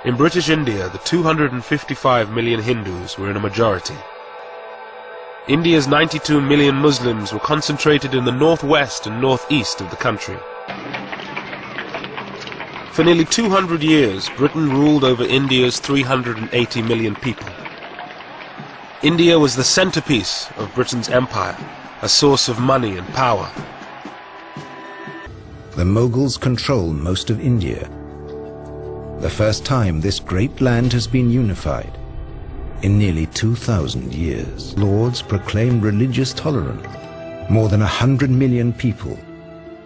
In British India, the 255 million Hindus were in a majority. India's 92 million Muslims were concentrated in the northwest and northeast of the country. For nearly 200 years, Britain ruled over India's 380 million people. India was the centerpiece of Britain's empire, a source of money and power. The Mughals control most of India. The first time this great land has been unified in nearly 2,000 years. Lords proclaimed religious tolerance. More than 100 million people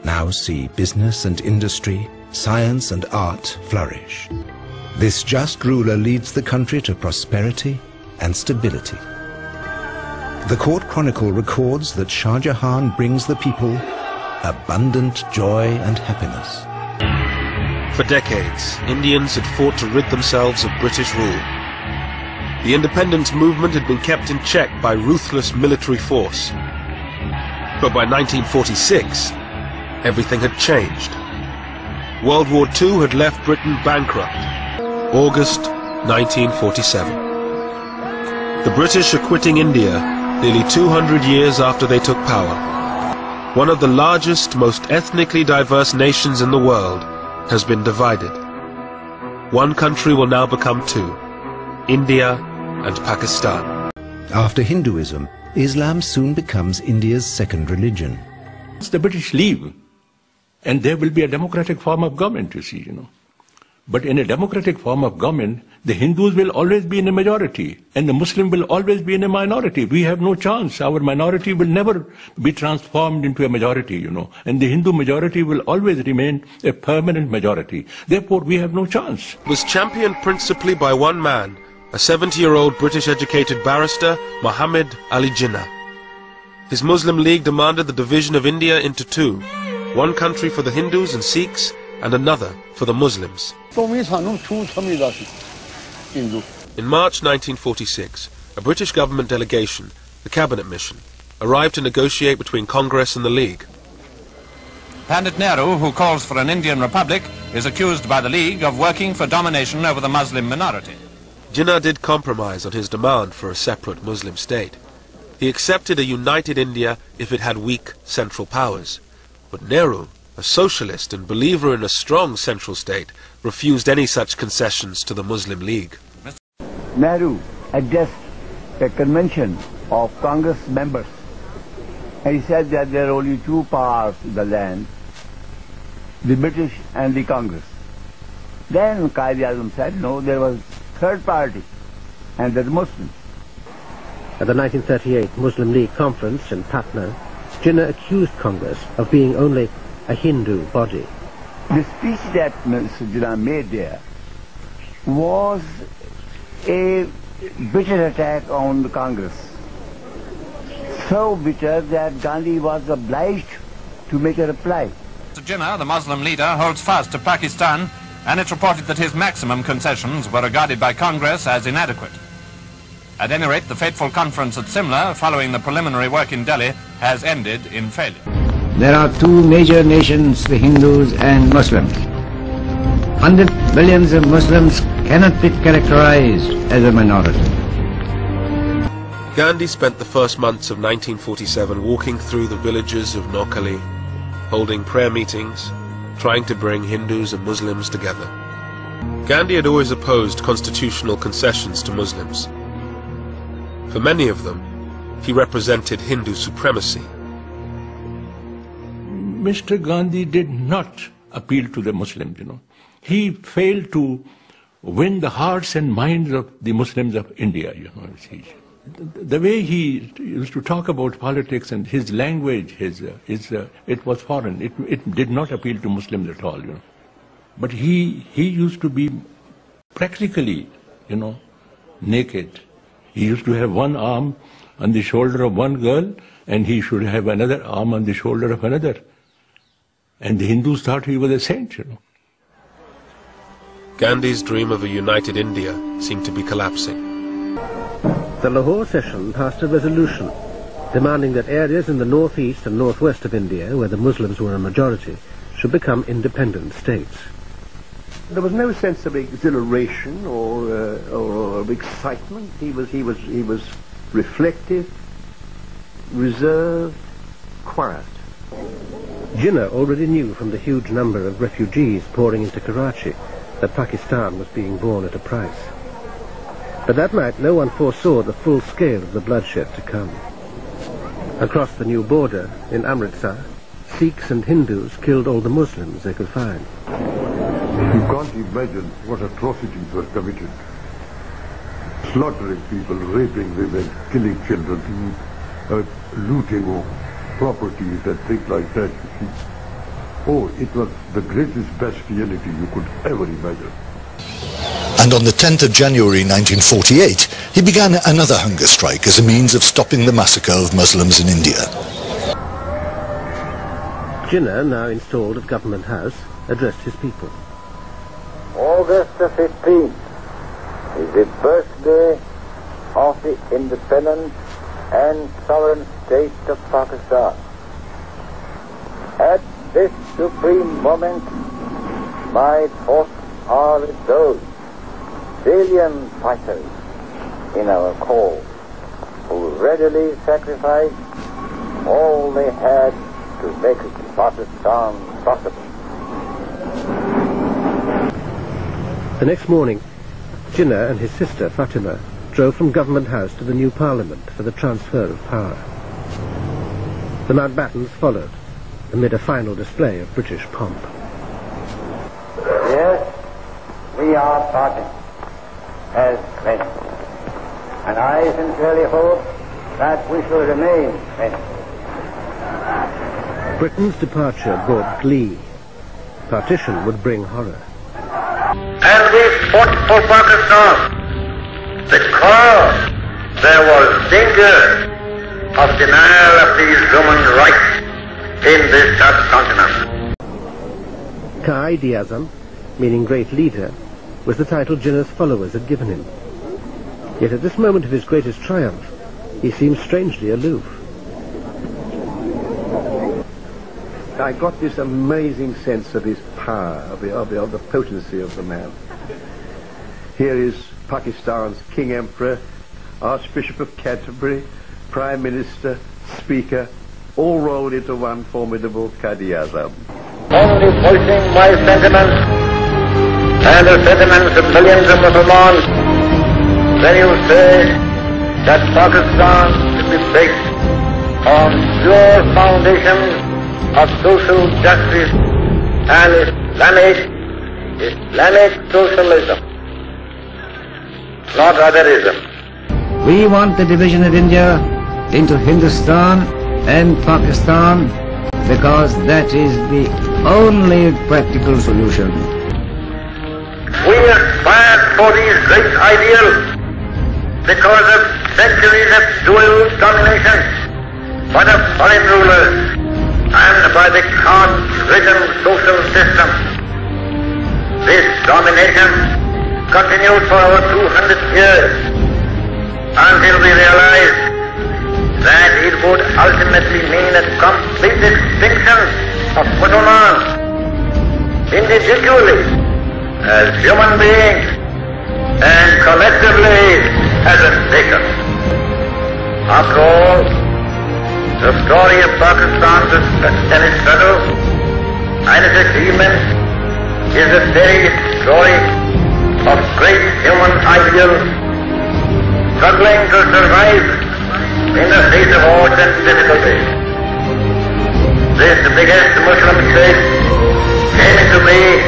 now see business and industry, science and art flourish. This just ruler leads the country to prosperity and stability. The court chronicle records that Shah Jahan brings the people abundant joy and happiness. For decades, Indians had fought to rid themselves of British rule. The independence movement had been kept in check by ruthless military force. But by 1946, everything had changed. World War II had left Britain bankrupt. August 1947. The British are quitting India nearly 200 years after they took power. One of the largest, most ethnically diverse nations in the world has been divided. One country will now become two, India and Pakistan. After Hinduism, Islam soon becomes India's second religion. The British leave, and there will be a democratic form of government, you see, But in a democratic form of government, the Hindus will always be in a majority, and the Muslim will always be in a minority. We have no chance. Our minority will never be transformed into a majority, and the Hindu majority will always remain a permanent majority. Therefore, we have no chance. It was championed principally by one man, a 70-year-old British-educated barrister, M.A.Jinnah. His Muslim League demanded the division of India into two, one country for the Hindus and Sikhs, and another for the Muslims. In March 1946, a British government delegation, the Cabinet Mission, arrived to negotiate between Congress and the League. Pandit Nehru, who calls for an Indian republic, is accused by the League of working for domination over the Muslim minority. Jinnah did compromise on his demand for a separate Muslim state. He accepted a united India if it had weak central powers. But Nehru, a socialist and believer in a strong central state, refused any such concessions to the Muslim League. Nehru addressed a convention of Congress members, and he said that there are only two powers in the land, the British and the Congress. Then Quaid-e-Azam said, no, there was third party, and the Muslims. At the 1938 Muslim League conference in Patna, Jinnah accused Congress of being only a Hindu body. The speech that Mr. Jinnah made there was a bitter attack on the Congress. So bitter that Gandhi was obliged to make a reply. Mr. Jinnah, the Muslim leader, holds fast to Pakistan, and it's reported that his maximum concessions were regarded by Congress as inadequate. At any rate, the fateful conference at Simla, following the preliminary work in Delhi, has ended in failure. There are two major nations, the Hindus and Muslims. 100 millions of Muslims cannot be characterized as a minority. Gandhi spent the first months of 1947 walking through the villages of Noakhali, holding prayer meetings, trying to bring Hindus and Muslims together. Gandhi had always opposed constitutional concessions to Muslims. For many of them, he represented Hindu supremacy. Mr. Gandhi did not appeal to the Muslims, He failed to win the hearts and minds of the Muslims of India, The way he used to talk about politics and his language, it was foreign. It did not appeal to Muslims at all, But he used to be practically, naked. He used to have one arm on the shoulder of one girl, and he should have another arm on the shoulder of another. And the Hindus thought he was a saint, Gandhi's dream of a united India seemed to be collapsing. The Lahore session passed a resolution demanding that areas in the northeast and northwest of India, where the Muslims were a majority, should become independent states. There was no sense of exhilaration or of excitement. He was reflective, reserved, quiet. Jinnah already knew from the huge number of refugees pouring into Karachi that Pakistan was being born at a price. But that night no one foresaw the full scale of the bloodshed to come. Across the new border in Amritsar, Sikhs and Hindus killed all the Muslims they could find. You can't imagine what atrocities were committed. Slaughtering people, raping women, killing children, looting of properties and things like that, you see. Oh, it was the greatest bestiality you could ever imagine. And on the 10th of January 1948, he began another hunger strike as a means of stopping the massacre of Muslims in India. Jinnah, now installed at Government House, addressed his people. August the 15th is the birthday of the independent and sovereign state of Pakistan. At this supreme moment, my thoughts are with those valiant fighters in our cause who readily sacrificed all they had to make Pakistan possible. The next morning, Jinnah and his sister Fatima drove from Government House to the new Parliament for the transfer of power. The Mountbattens followed, amid a final display of British pomp. Yes, we are parting as friends, and I sincerely hope that we shall remain friends. Britain's departure brought glee. Partition would bring horror. And we fought for Pakistan because there was danger of denial of these human rights in this subcontinent. Qaid-e-Azam, meaning great leader, was the title Jinnah's followers had given him. Yet at this moment of his greatest triumph, he seemed strangely aloof. I got this amazing sense of his power, of the potency of the man. Here is Pakistan's King Emperor, Archbishop of Canterbury, Prime Minister, Speaker, all rolled into one formidable Qaid-e-Azam. Only voicing my sentiments and the sentiments of millions of Muslims when you say that Pakistan should be based on pure foundations of social justice and Islamic socialism, not otherism. We want the division of India into Hindustan and Pakistan because that is the only practical solution. We aspire for these great ideals because of centuries of dual domination by the foreign rulers and by the caste-ridden social system. This domination continued for over 200 years until we realized that it would ultimately mean a complete extinction of Muslims individually as human beings and collectively as a nation. After all, the story of Pakistan's and its struggle and its achievements is a very story of great human ideals struggling to survive in the face of odds and difficulties. This biggest Muslim state came into being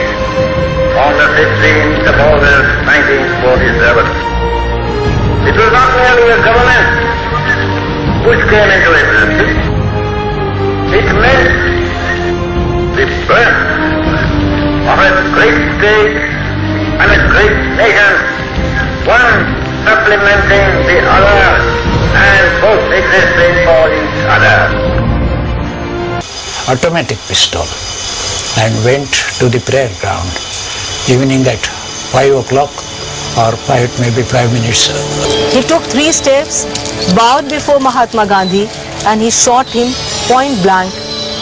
on the 15th of August 1947. It was not merely a government which came into existence. It meant the birth of a great state and a great nation, one supplementing the other and both existing for each other. Automatic pistol and went to the prayer ground, evening at 5 o'clock or maybe 5 minutes. He took 3 steps, bowed before Mahatma Gandhi, and he shot him point blank,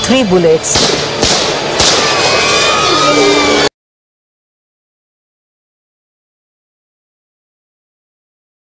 3 bullets.